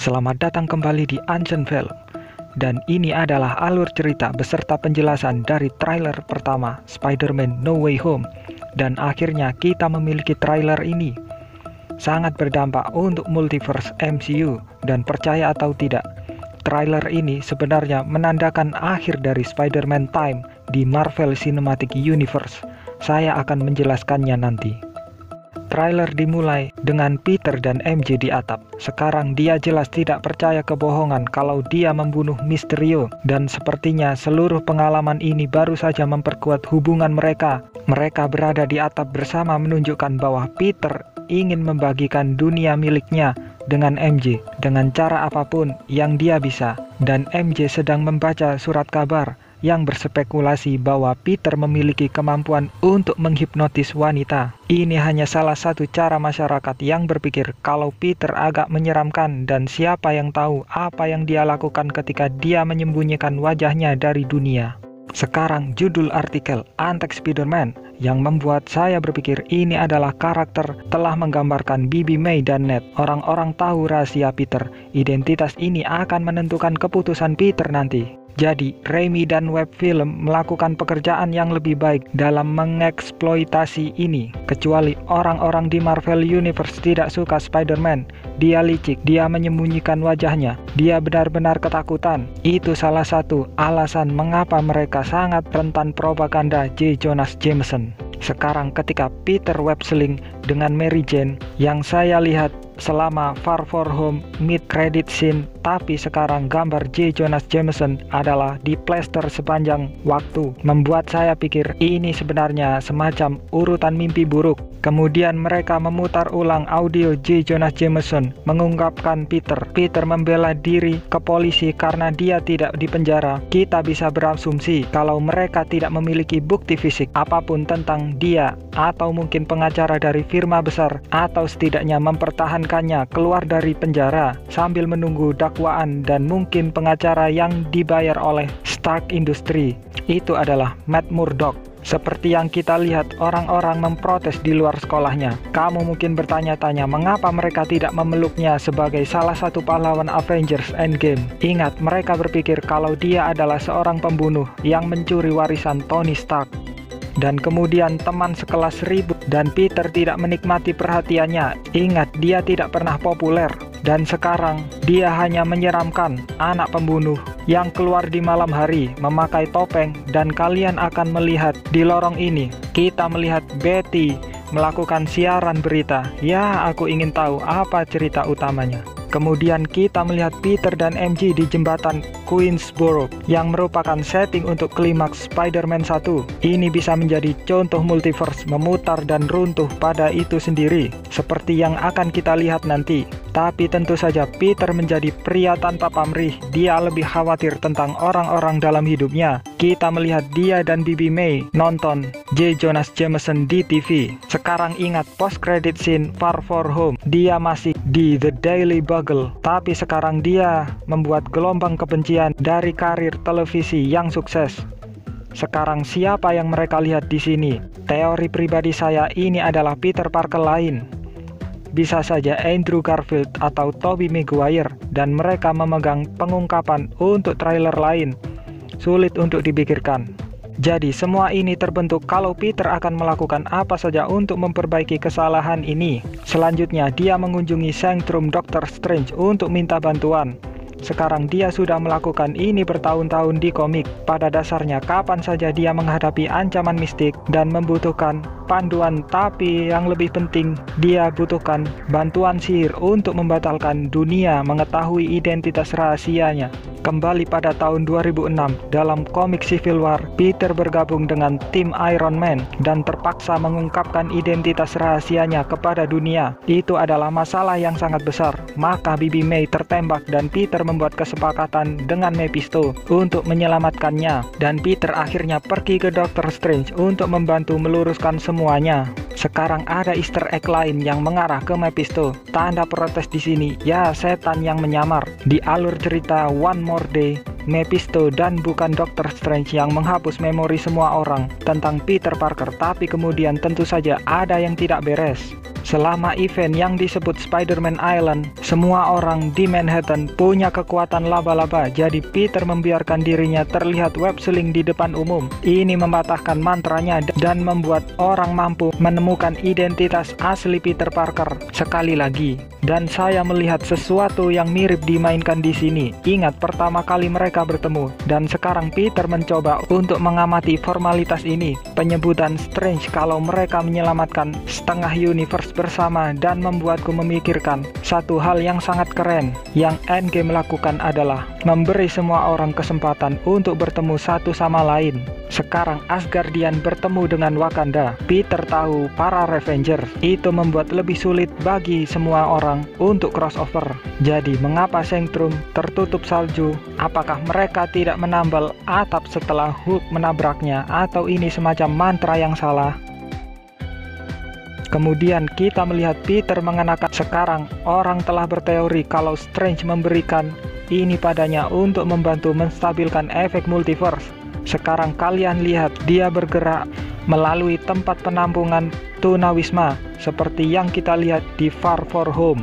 Selamat datang kembali di Ancient Film. Dan ini adalah alur cerita beserta penjelasan dari trailer pertama Spider-Man No Way Home. Dan akhirnya kita memiliki trailer ini. Sangat berdampak untuk multiverse MCU, dan percaya atau tidak, trailer ini sebenarnya menandakan akhir dari Spider-Man time di Marvel Cinematic Universe. Saya akan menjelaskannya nanti. Trailer dimulai dengan Peter dan MJ di atap. Sekarang dia jelas tidak percaya kebohongan kalau dia membunuh Mysterio, dan sepertinya seluruh pengalaman ini baru saja memperkuat hubungan mereka. Mereka berada di atap bersama menunjukkan bahwa Peter ingin membagikan dunia miliknya dengan MJ dengan cara apapun yang dia bisa, dan MJ sedang membaca surat kabar yang berspekulasi bahwa Peter memiliki kemampuan untuk menghipnotis wanita. Ini hanya salah satu cara masyarakat yang berpikir kalau Peter agak menyeramkan, dan siapa yang tahu apa yang dia lakukan ketika dia menyembunyikan wajahnya dari dunia. Sekarang judul artikel Untagged Spider-Man yang membuat saya berpikir ini adalah karakter telah menggambarkan Bibi May dan Ned. Orang-orang tahu rahasia Peter. Identitas ini akan menentukan keputusan Peter nanti. Jadi, Raimi dan Web Film melakukan pekerjaan yang lebih baik dalam mengeksploitasi ini. Kecuali orang-orang di Marvel Universe tidak suka Spider-Man. Dia licik, dia menyembunyikan wajahnya, dia benar-benar ketakutan. Itu salah satu alasan mengapa mereka sangat rentan propaganda J. Jonah Jameson. Sekarang ketika Peter web-sling dengan Mary Jane yang saya lihat selama Far From Home mid-credit scene, tapi sekarang gambar J. Jonah Jameson adalah diplester sepanjang waktu, membuat saya pikir ini sebenarnya semacam urutan mimpi buruk. Kemudian mereka memutar ulang audio J. Jonah Jameson mengungkapkan Peter membela diri ke polisi karena dia tidak dipenjara. Kita bisa berasumsi kalau mereka tidak memiliki bukti fisik apapun tentang dia, atau mungkin pengacara dari firma besar, atau setidaknya mempertahankannya keluar dari penjara sambil menunggu dakwaan, dan mungkin pengacara yang dibayar oleh Stark Industries itu adalah Matt Murdock. Seperti yang kita lihat orang-orang memprotes di luar sekolahnya. Kamu mungkin bertanya-tanya mengapa mereka tidak memeluknya sebagai salah satu pahlawan Avengers Endgame. Ingat, mereka berpikir kalau dia adalah seorang pembunuh yang mencuri warisan Tony Stark. Dan kemudian teman sekelas ribut dan Peter tidak menikmati perhatiannya. Ingat, dia tidak pernah populer. Dan sekarang dia hanya menyeramkan anak pembunuh yang keluar di malam hari memakai topeng, dan kalian akan melihat di lorong ini kita melihat Betty melakukan siaran berita. Ya, aku ingin tahu apa cerita utamanya. Kemudian kita melihat Peter dan MJ di jembatan Queensboro yang merupakan setting untuk klimaks Spider-Man 1. Ini bisa menjadi contoh multiverse memutar dan runtuh pada itu sendiri, seperti yang akan kita lihat nanti. Tapi tentu saja Peter menjadi pria tanpa pamrih. Dia lebih khawatir tentang orang-orang dalam hidupnya. Kita melihat dia dan Bibi May nonton J. Jonah Jameson di TV. Sekarang ingat post-credit scene Far From Home. Dia masih di The Daily Bugle, tapi sekarang dia membuat gelombang kebencian dari karir televisi yang sukses. Sekarang siapa yang mereka lihat di sini? Teori pribadi saya, ini adalah Peter Parker lain. Bisa saja Andrew Garfield atau Tobey Maguire, dan mereka memegang pengungkapan untuk trailer lain. Sulit untuk dipikirkan. Jadi semua ini terbentuk kalau Peter akan melakukan apa saja untuk memperbaiki kesalahan ini. Selanjutnya dia mengunjungi Sanctum Doctor Strange untuk minta bantuan. Sekarang dia sudah melakukan ini bertahun-tahun di komik. Pada dasarnya kapan saja dia menghadapi ancaman mistik dan membutuhkan panduan, tapi yang lebih penting dia butuhkan bantuan sihir untuk membatalkan dunia mengetahui identitas rahasianya. Kembali pada tahun 2006, dalam komik Civil War, Peter bergabung dengan tim Iron Man dan terpaksa mengungkapkan identitas rahasianya kepada dunia. Itu adalah masalah yang sangat besar. Maka Bibi May tertembak dan Peter membuat kesepakatan dengan Mephisto untuk menyelamatkannya. Dan Peter akhirnya pergi ke Doctor Strange untuk membantu meluruskan semuanya. Sekarang ada Easter egg lain yang mengarah ke Mephisto. Tanda protes di sini, ya setan yang menyamar. Di alur cerita One More Day, Mephisto dan bukan Doctor Strange yang menghapus memori semua orang tentang Peter Parker, tapi kemudian tentu saja ada yang tidak beres. Selama event yang disebut Spider-Man Island, semua orang di Manhattan punya kekuatan laba-laba, jadi Peter membiarkan dirinya terlihat web sealing di depan umum. Ini mematahkan mantranya dan membuat orang mampu menemukan identitas asli Peter Parker sekali lagi. Dan saya melihat sesuatu yang mirip dimainkan di sini. Ingat pertama kali mereka bertemu, dan sekarang Peter mencoba untuk mengamati formalitas ini. Penyebutan Strange kalau mereka menyelamatkan setengah universe bersama dan membuatku memikirkan satu hal yang sangat keren yang Endgame lakukan adalah memberi semua orang kesempatan untuk bertemu satu sama lain. Sekarang Asgardian bertemu dengan Wakanda. Peter tahu para Revenger itu membuat lebih sulit bagi semua orang untuk crossover. Jadi mengapa Sanctum tertutup salju? Apakah mereka tidak menambal atap setelah Hulk menabraknya, atau ini semacam mantra yang salah? Kemudian kita melihat Peter mengenakan. Sekarang orang telah berteori kalau Strange memberikan ini padanya untuk membantu menstabilkan efek multiverse. Sekarang kalian lihat dia bergerak melalui tempat penampungan tunawisma seperti yang kita lihat di Far From Home.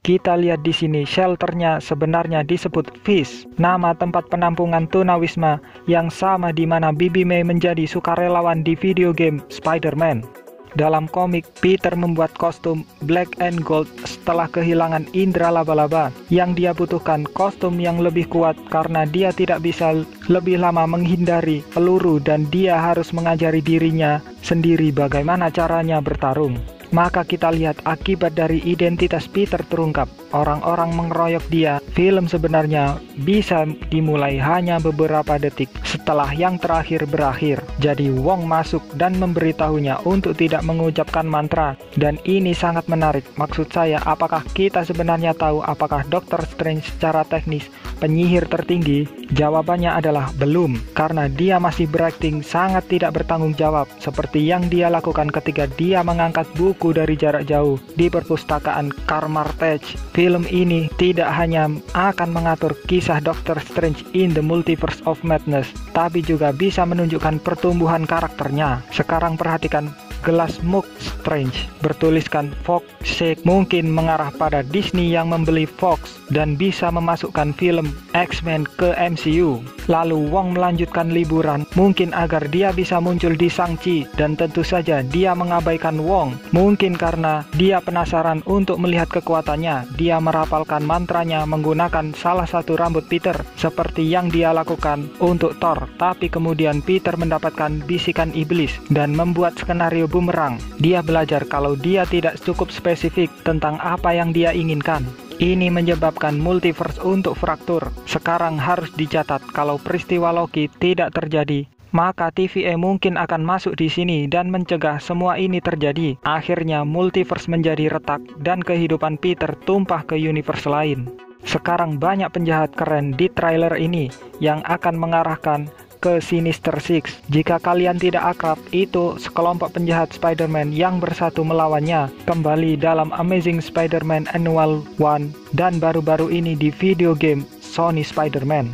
Kita lihat di sini shelternya sebenarnya disebut Fish, nama tempat penampungan tunawisma yang sama di mana Bibi May menjadi sukarelawan di video game Spider-Man. Dalam komik, Peter membuat kostum black and gold setelah kehilangan indera laba-laba. Yang dia butuhkan kostum yang lebih kuat karena dia tidak bisa lebih lama menghindari peluru dan dia harus mengajari dirinya sendiri bagaimana caranya bertarung. Maka kita lihat akibat dari identitas Peter terungkap. Orang-orang mengeroyok dia. Film sebenarnya bisa dimulai hanya beberapa detik setelah yang terakhir berakhir. Jadi Wong masuk dan memberitahunya untuk tidak mengucapkan mantra. Dan ini sangat menarik. Maksud saya, apakah kita sebenarnya tahu apakah Doctor Strange secara teknis penyihir tertinggi? Jawabannya adalah belum, karena dia masih berakting sangat tidak bertanggung jawab seperti yang dia lakukan ketika dia mengangkat buku dari jarak jauh di perpustakaan Carmartech. Film ini tidak hanya akan mengatur kisah Doctor Strange in the Multiverse of Madness, tapi juga bisa menunjukkan pertumbuhan karakternya. Sekarang perhatikan gelas mug Strange bertuliskan Fox Shake, mungkin mengarah pada Disney yang membeli Fox dan bisa memasukkan film X-Men ke MCU. Lalu Wong melanjutkan liburan, mungkin agar dia bisa muncul di Shang-Chi, dan tentu saja dia mengabaikan Wong. Mungkin karena dia penasaran untuk melihat kekuatannya, dia merapalkan mantranya menggunakan salah satu rambut Peter seperti yang dia lakukan untuk Thor. Tapi kemudian Peter mendapatkan bisikan iblis dan membuat skenario bumerang. Dia belajar kalau dia tidak cukup spesifik tentang apa yang dia inginkan. Ini menyebabkan multiverse untuk fraktur. Sekarang harus dicatat kalau peristiwa Loki tidak terjadi, maka TVA mungkin akan masuk di sini dan mencegah semua ini terjadi. Akhirnya multiverse menjadi retak dan kehidupan Peter tumpah ke universe lain. Sekarang banyak penjahat keren di trailer ini yang akan mengarahkan ke Sinister Six. Jika kalian tidak akrab, itu sekelompok penjahat Spider-Man yang bersatu melawannya kembali dalam Amazing Spider-Man Annual 1 dan baru-baru ini di video game Sony Spider-Man.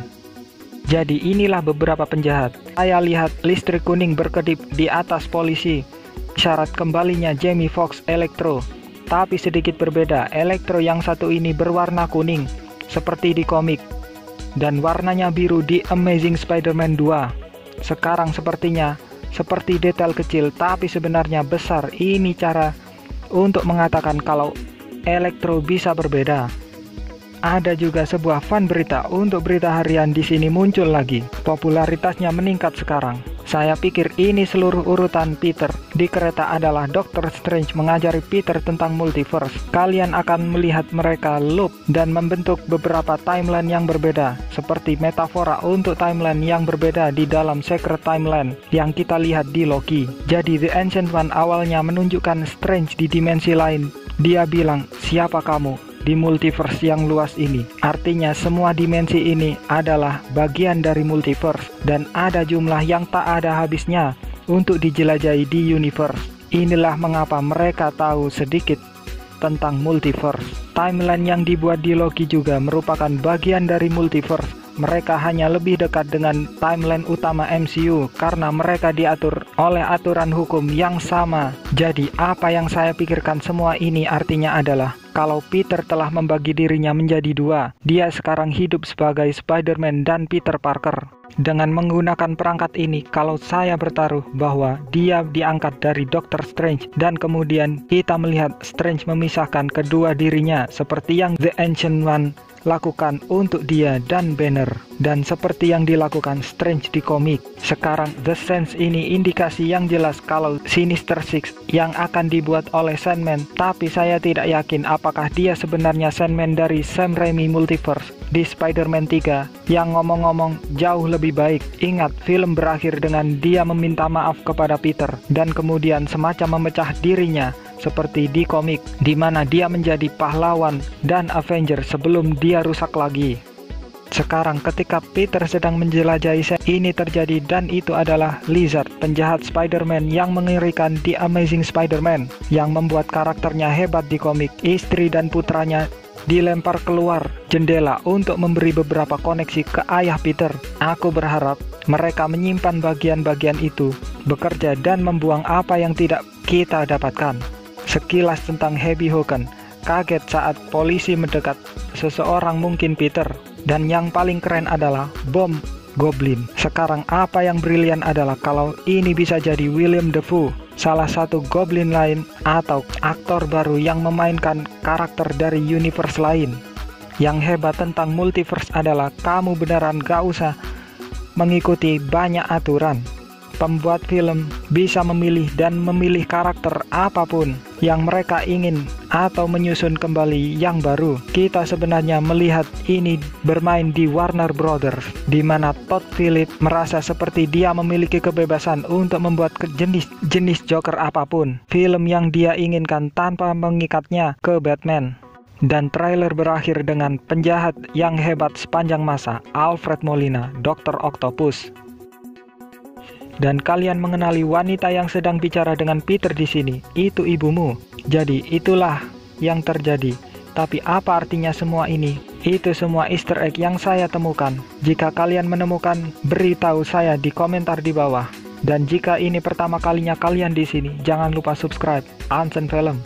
Jadi inilah beberapa penjahat. Saya lihat listrik kuning berkedip di atas polisi, syarat kembalinya Jamie Foxx Electro. Tapi sedikit berbeda, Electro yang satu ini berwarna kuning seperti di komik, dan warnanya biru di Amazing Spider-Man 2. Sekarang sepertinya seperti detail kecil tapi sebenarnya besar. Ini cara untuk mengatakan kalau Electro bisa berbeda. Ada juga sebuah fan berita untuk berita harian di sini muncul lagi. Popularitasnya meningkat sekarang. Saya pikir ini seluruh urutan Peter di kereta adalah Doctor Strange mengajari Peter tentang multiverse. Kalian akan melihat mereka loop dan membentuk beberapa timeline yang berbeda, seperti metafora untuk timeline yang berbeda di dalam Secret Timeline yang kita lihat di Loki. Jadi The Ancient One awalnya menunjukkan Strange di dimensi lain. Dia bilang, "Siapa kamu?" di multiverse yang luas ini. Artinya semua dimensi ini adalah bagian dari multiverse dan ada jumlah yang tak ada habisnya untuk dijelajahi di universe. Inilah mengapa mereka tahu sedikit tentang multiverse. Timeline yang dibuat di Loki juga merupakan bagian dari multiverse. mereka hanya lebih dekat dengan timeline utama MCU karena mereka diatur oleh aturan hukum yang sama. Jadi apa yang saya pikirkan semua ini artinya adalah kalau Peter telah membagi dirinya menjadi dua, dia sekarang hidup sebagai Spider-Man dan Peter Parker. Dengan menggunakan perangkat ini, kalau saya bertaruh bahwa dia diangkat dari Doctor Strange dan kemudian kita melihat Strange memisahkan kedua dirinya seperti yang The Ancient One lakukan untuk dia dan Banner, dan seperti yang dilakukan Strange di komik. Sekarang The Sense ini indikasi yang jelas kalau Sinister Six yang akan dibuat oleh Sandman, tapi saya tidak yakin apakah dia sebenarnya Sandman dari Sam Raimi Multiverse di Spider-Man 3 yang ngomong-ngomong jauh lebih baik. Ingat, film berakhir dengan dia meminta maaf kepada Peter dan kemudian semacam memecah dirinya seperti di komik, di mana dia menjadi pahlawan dan Avenger sebelum dia rusak lagi. Sekarang ketika Peter sedang menjelajahi ini terjadi, dan itu adalah Lizard, penjahat Spider-Man yang mengerikan di Amazing Spider-Man, yang membuat karakternya hebat di komik. Istri dan putranya dilempar keluar jendela untuk memberi beberapa koneksi ke ayah Peter. Aku berharap mereka menyimpan bagian-bagian itu, bekerja dan membuang apa yang tidak kita dapatkan. Sekilas tentang Happy Hogan, kaget saat polisi mendekat seseorang, mungkin Peter. Dan yang paling keren adalah bom Goblin. Sekarang apa yang brilian adalah kalau ini bisa jadi William Dafoe, salah satu Goblin lain atau aktor baru yang memainkan karakter dari universe lain. Yang hebat tentang multiverse adalah kamu beneran gak usah mengikuti banyak aturan. Pembuat film bisa memilih dan memilih karakter apapun yang mereka ingin atau menyusun kembali yang baru. Kita sebenarnya melihat ini bermain di Warner Brothers, di mana Todd Phillips merasa seperti dia memiliki kebebasan untuk membuat jenis Joker apapun, film yang dia inginkan tanpa mengikatnya ke Batman. Dan trailer berakhir dengan penjahat yang hebat sepanjang masa, Alfred Molina, Dr. Octopus. Dan kalian mengenali wanita yang sedang bicara dengan Peter di sini, itu ibumu. Jadi itulah yang terjadi. Tapi apa artinya semua ini? Itu semua Easter egg yang saya temukan. Jika kalian menemukan, beritahu saya di komentar di bawah. Dan jika ini pertama kalinya kalian di sini, jangan lupa subscribe Unseen Film.